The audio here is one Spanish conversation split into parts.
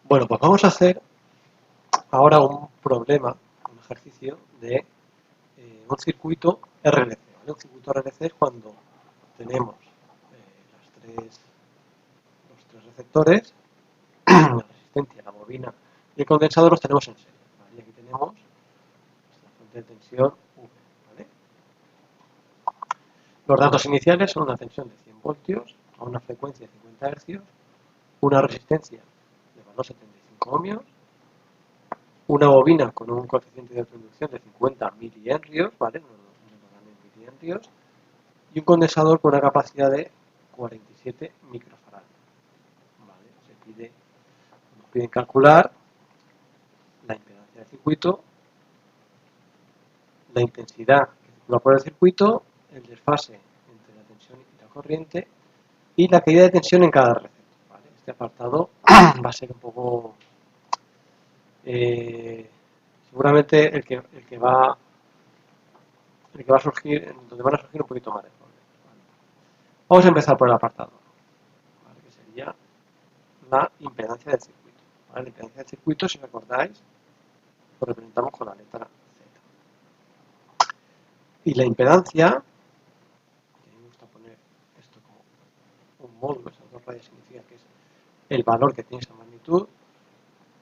Bueno, pues vamos a hacer ahora un problema, un ejercicio de un circuito RLC. ¿Vale? Un circuito RLC es cuando tenemos los tres receptores, la resistencia, la bobina y el condensador los tenemos en serie. ¿Vale? Y aquí tenemos nuestra fuente de tensión V. ¿Vale? Los datos iniciales son una tensión de 100 voltios a una frecuencia de 50 Hz, una resistencia de valor 75 ohmios, una bobina con un coeficiente de autoinducción de 50 milihenrios, ¿vale? No nos dan en milihenrios, y un condensador con una capacidad de 47 microfarads. ¿Vale? Nos piden calcular la impedancia del circuito, la intensidad que circula por el circuito, el desfase entre la tensión y la corriente y la caída de tensión en cada receptor. ¿Vale? Este apartado va a ser un poco seguramente el que va a surgir, donde van a surgir un poquito más de problemas. ¿Vale? Vamos a empezar por el apartado, ¿vale? Que sería la impedancia del circuito. ¿Vale? La impedancia del circuito, si recordáis, lo representamos con la letra Z. Y la impedancia, que a mí me gusta poner esto como un módulo, esas dos rayas significa que es el valor que tiene esa magnitud,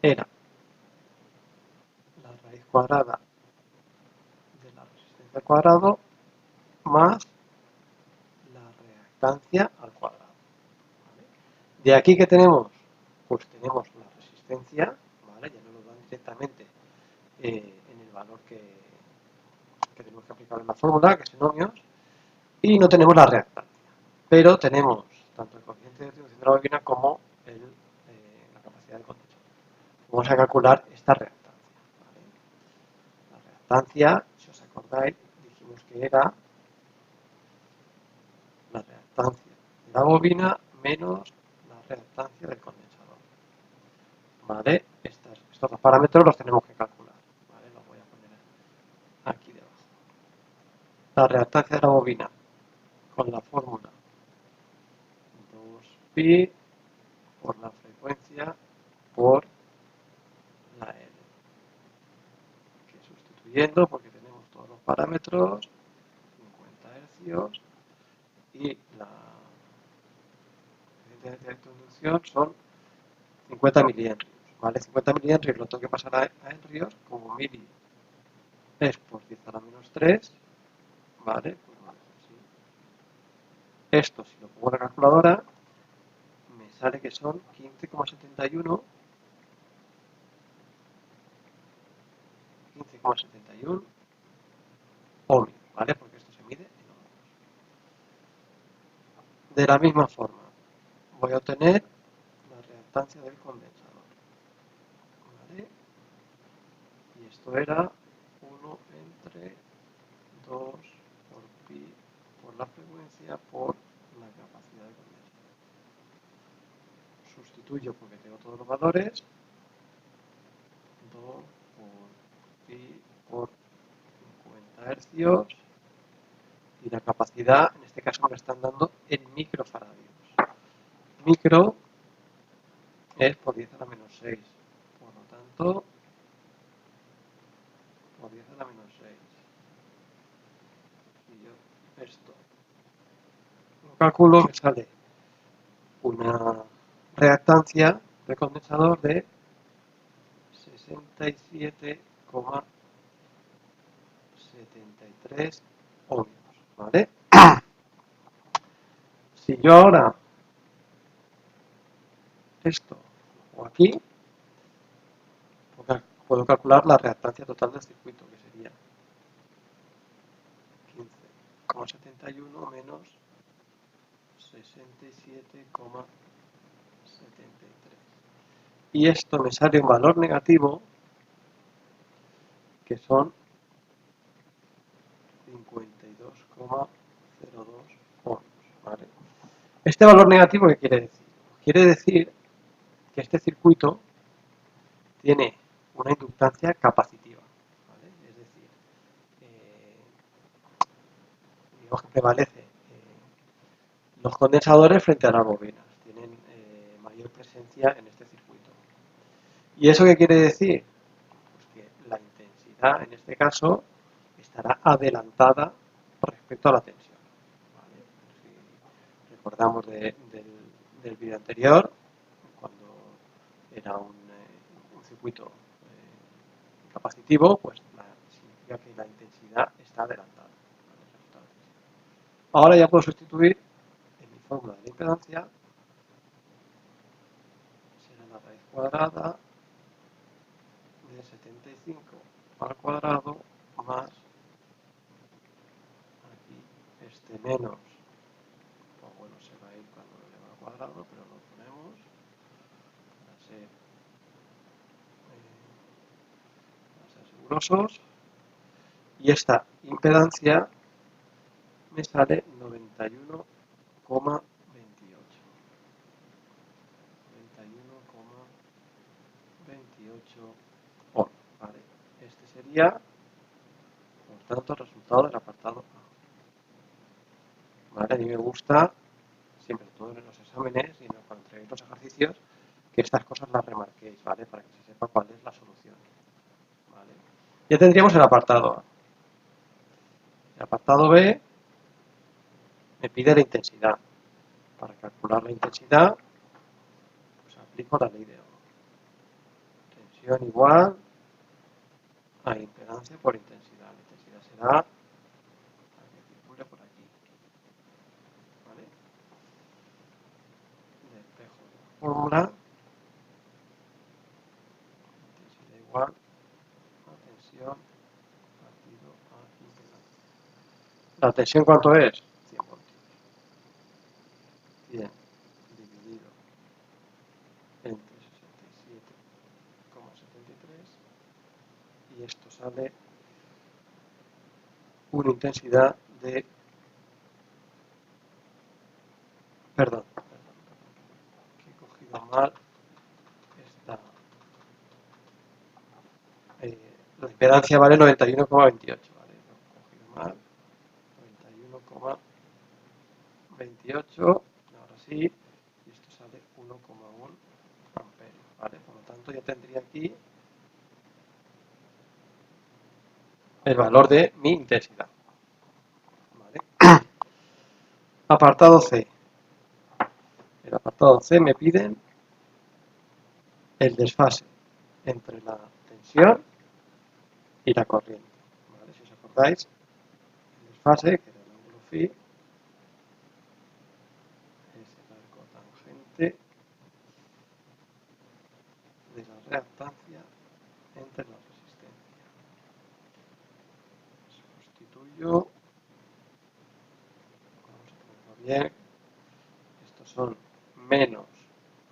era la raíz cuadrada de la resistencia al cuadrado más la reactancia al cuadrado. ¿Vale? De aquí que tenemos, pues tenemos la resistencia, ¿vale? Ya nos lo dan directamente en el valor que tenemos que aplicar en la fórmula, que es en ohmios, y no tenemos la reactancia. Pero tenemos tanto el coeficiente de distribución de la bobina como la capacidad de condensador. Vamos a calcular esta reactancia. ¿Vale? La reactancia, si os acordáis, dijimos que era la reactancia de la bobina menos la reactancia del condensador. ¿Vale? Estos dos parámetros los tenemos que calcular. ¿Vale? Los voy a poner aquí debajo. La reactancia de la bobina con la fórmula 2pi por la frecuencia por la L. Que sustituyendo, porque tenemos todos los parámetros, 50 Hz y la resistencia de inducción son 50 milihenrios. ¿Vale? 50 milihenrios lo tengo que pasar a henrios, como mili es por 10 a la menos 3, ¿vale? Pues lo dejo así. Esto, si lo pongo en la calculadora, me sale que son 15,71 ohmios, ¿vale? Porque esto se mide en ohmios. De la misma forma, voy a obtener la reactancia del condensador, ¿vale? Y esto era 1 entre 2 por pi por la frecuencia por la capacidad de condensador. Sustituyo porque tengo todos los valores. 2 por pi por 50 hercios. Y la capacidad, en este caso me están dando en microfaradios. Micro es por 10 a la menos 6. Por lo tanto, por 10 a la menos 6. Y yo esto lo calculo, me sale una reactancia de condensador de 67,73 ohmios, ¿vale? Si yo ahora esto o aquí, puedo calcular la reactancia total del circuito, que sería 15,71 menos 67,73. Y esto me sale un valor negativo, que son 52,02 ohmios, ¿vale? Este valor negativo, ¿qué quiere decir? Quiere decir que este circuito tiene una inductancia capacitiva, ¿vale? Es decir, digamos que prevalece los condensadores frente a las bobinas, tienen mayor presencia en este circuito. ¿Y eso qué quiere decir? Pues que la intensidad, en este caso, estará adelantada respecto a la tensión. ¿Vale? Si recordamos del vídeo anterior, cuando era un circuito capacitivo, pues significa que la intensidad está adelantada. ¿Vale? Ahora ya puedo sustituir en mi fórmula de la impedancia, será la raíz cuadrada de 75 al cuadrado más aquí este menos, pues bueno, se va a ir cuando lo eleva al cuadrado, pero lo ponemos para ser segurosos, y esta impedancia me sale 91,28 ohms, ¿vale? Este sería, por tanto, el resultado del apartado A. ¿Vale? A mí me gusta, siempre todo en los exámenes y cuando entreguéis los ejercicios, que estas cosas las remarquéis, ¿vale? Para que se sepa cuál es la solución. ¿Vale? Ya tendríamos el apartado A. El apartado B me pide la intensidad. Para calcular la intensidad, pues aplico la ley de Ohm. Tensión igual a impedancia por intensidad. La intensidad será la que circule por aquí. ¿Vale? Despejo de la fórmula. Intensidad igual a tensión partido a impedancia. ¿La tensión cuánto es? 100 voltios. 100 dividido entre 67,73 y esto sale una intensidad de... Perdón, que he cogido mal esta... la impedancia vale 91,28, ¿vale? Lo he cogido mal. 91,28, ahora sí, y esto sale 1,1 amperios, ¿vale? Por lo tanto ya tendría aquí el valor de mi intensidad. ¿Vale? Apartado C. El apartado C me piden el desfase entre la tensión y la corriente. ¿Vale? Si os acordáis, el desfase, que era el ángulo phi, es el arco tangente de la reactancia entre la resistencia. Sustituyo, vamos a ponerlo bien, estos son menos,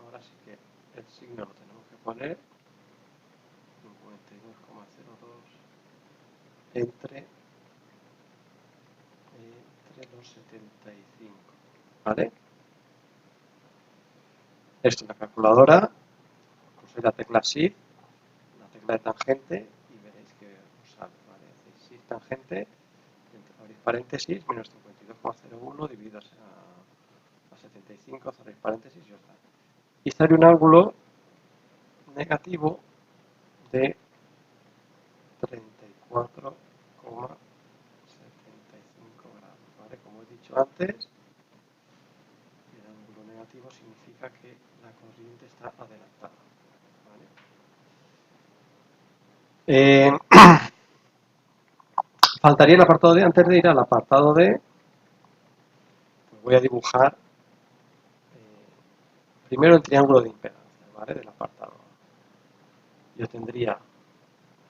ahora sí que el signo lo tenemos que poner, 52,02 entre los 75, ¿vale? Esto es la calculadora, pulsáis la tecla Shift, la tecla de tangente y veréis que os sale, ¿vale? Shift tangente, abrís paréntesis, menos 52,01 dividido a 75, cerréis paréntesis y os da. Y sale un ángulo negativo de 34,75 grados, ¿vale? Como he dicho antes, el ángulo negativo significa que la corriente está adelantada, ¿vale? Faltaría el apartado D. Antes de ir al apartado D, pues voy a dibujar primero el triángulo de impedancia, ¿vale? Del apartado A. Yo tendría, voy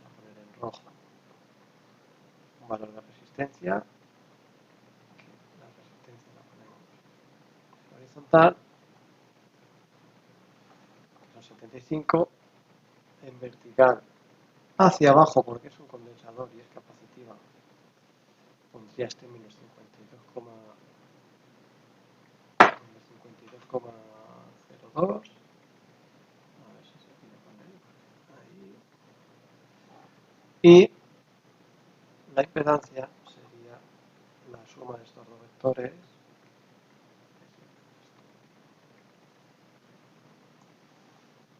a poner en rojo, un valor de resistencia, que la resistencia la ponemos horizontal, que son 75, en vertical hacia abajo, porque es un condensador y es capacitiva, pondría este menos 52,02. A ver si se puede poner ahí. Y la impedancia sería la suma de estos dos vectores.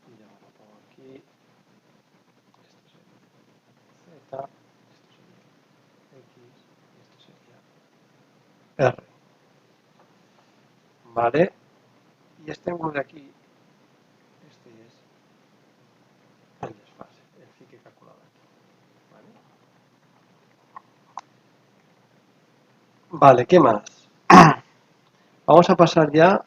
Y ya lo pongo aquí. ¿vale? Y este ángulo de aquí, este es el desfase, el phi que he calculado aquí, ¿vale? Vale, ¿qué más? Vamos a pasar ya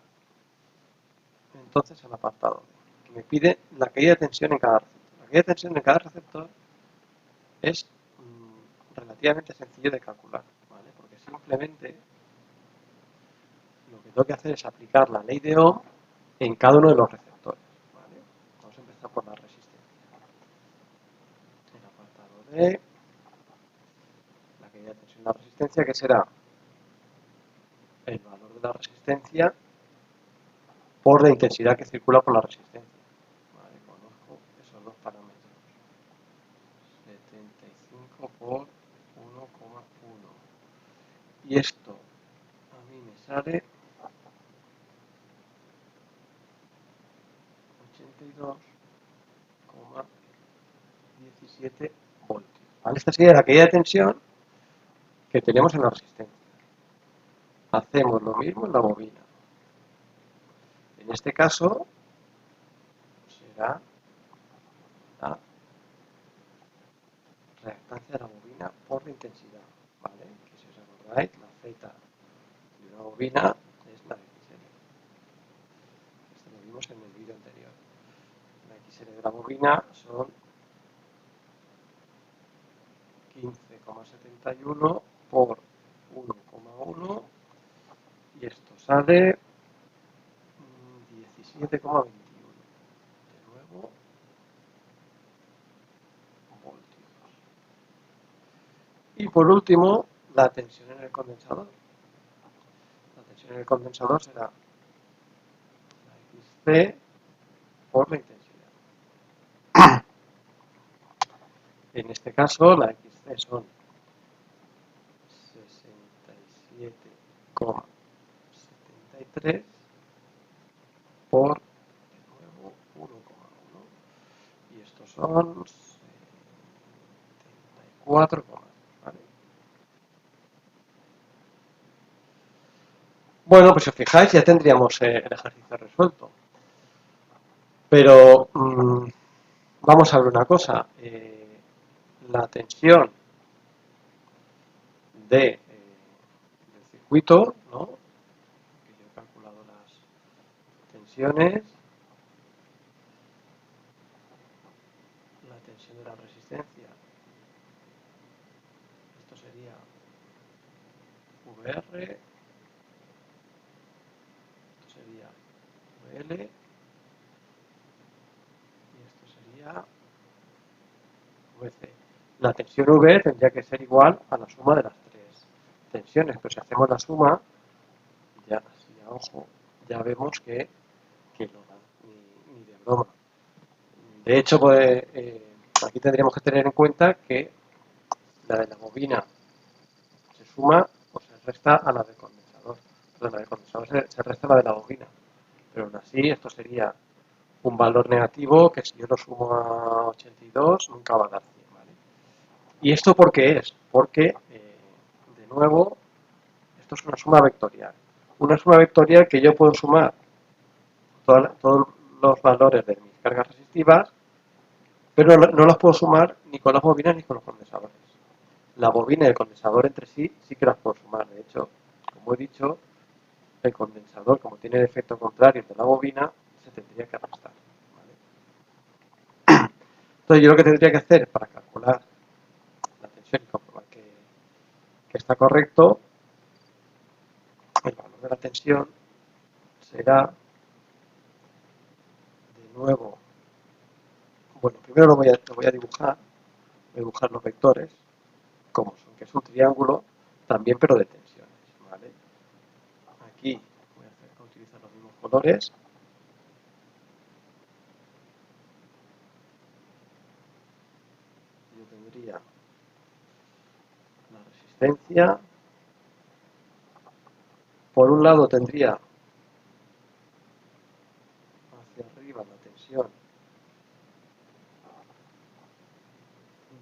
entonces al apartado que me pide la caída de tensión en cada receptor. La caída de tensión en cada receptor es relativamente sencillo de calcular, ¿vale? Porque simplemente lo que tengo que hacer es aplicar la ley de Ohm en cada uno de los receptores, ¿vale? Vamos a empezar por la resistencia. El apartado de la caída de tensión en la resistencia, que será el valor de la resistencia por la intensidad que circula por la resistencia. Vale, conozco esos dos parámetros. 75 por 1,1. Y esto a mí me sale 82,17 voltios. ¿Vale? Esta sería la caída de tensión que tenemos en la resistencia. Hacemos lo mismo en la bobina. En este caso será la reactancia de la bobina por la intensidad, ¿vale? Que si os acordáis, la Z de una bobina es la XL. Esto lo vimos en el vídeo anterior. La XL de la bobina son 15,71 por 1,1 y esto sale 17,21. De nuevo, voltios. Y por último, la tensión en el condensador. La tensión en el condensador será la XC por la intensidad. En este caso, la XC son 67,73 por, de nuevo, 1,1. Y estos son 74, ¿vale? Bueno, pues si os fijáis, ya tendríamos el ejercicio resuelto. Pero vamos a ver una cosa. La tensión del circuito, ¿no? Que yo he calculado las tensiones, la tensión de la resistencia, esto sería VR, esto sería VL y esto sería VC. La tensión V tendría que ser igual a la suma de las tres tensiones, pero si hacemos la suma, ya así a ojo, ya vemos que no da ni de broma. De hecho, pues, aquí tendríamos que tener en cuenta que la de la bobina se suma o se resta a la del condensador. Entonces, la del condensador se resta a la de la bobina. Pero aún así, esto sería un valor negativo que si yo lo sumo a 82 nunca va a dar 100, ¿vale? ¿Y esto por qué es? Porque, de nuevo, esto es una suma vectorial. Una suma vectorial que yo puedo sumar todos los valores de mis cargas resistivas, pero no los puedo sumar ni con las bobinas ni con los condensadores. La bobina y el condensador entre sí que las puedo sumar. De hecho, como he dicho, el condensador, como tiene el efecto contrario de la bobina, se tendría que restar, ¿vale? Entonces, yo lo que tendría que hacer para calcular la tensión y comprobar que está correcto, el valor de la tensión será, de nuevo, bueno, primero lo voy a dibujar, voy a dibujar los vectores, como son, que es un triángulo también, pero de tensiones, ¿vale? Aquí voy a utilizar los mismos colores. Yo tendría la resistencia. Por un lado tendría hacia arriba la tensión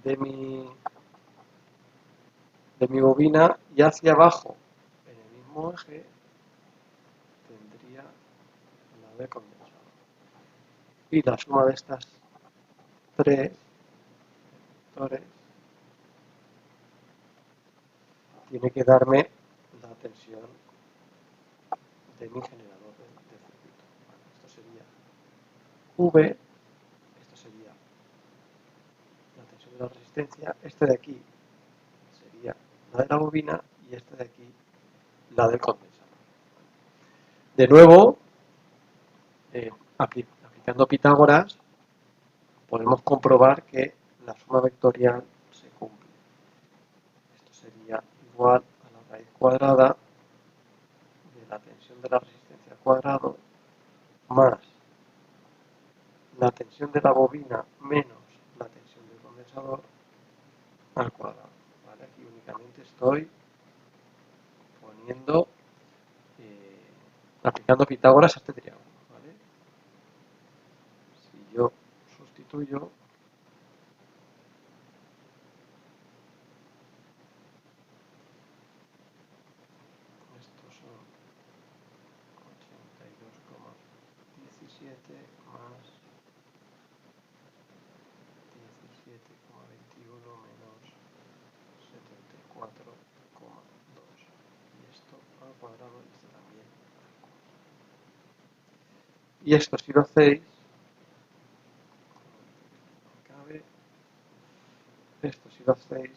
de mi bobina y hacia abajo, en el mismo eje, la del condensador. Y la suma de estas tres vectores tiene que darme la tensión de mi generador de circuito. Vale, esto sería V, esto sería la tensión de la resistencia, este de aquí sería la de la bobina y este de aquí la del condensador. De nuevo, aplicando Pitágoras, podemos comprobar que la suma vectorial se cumple. Esto sería igual a la raíz cuadrada de la tensión de la resistencia al cuadrado más la tensión de la bobina menos la tensión del condensador al cuadrado. ¿Vale? Aquí únicamente estoy poniendo, aplicando Pitágoras a este triángulo. ¿Vale? Si yo sustituyo, estos son 82,17 más 17,21 menos 74,2. Y esto al cuadrado y esto también al cuadrado. Y esto si lo hacéis, esto si lo hacéis,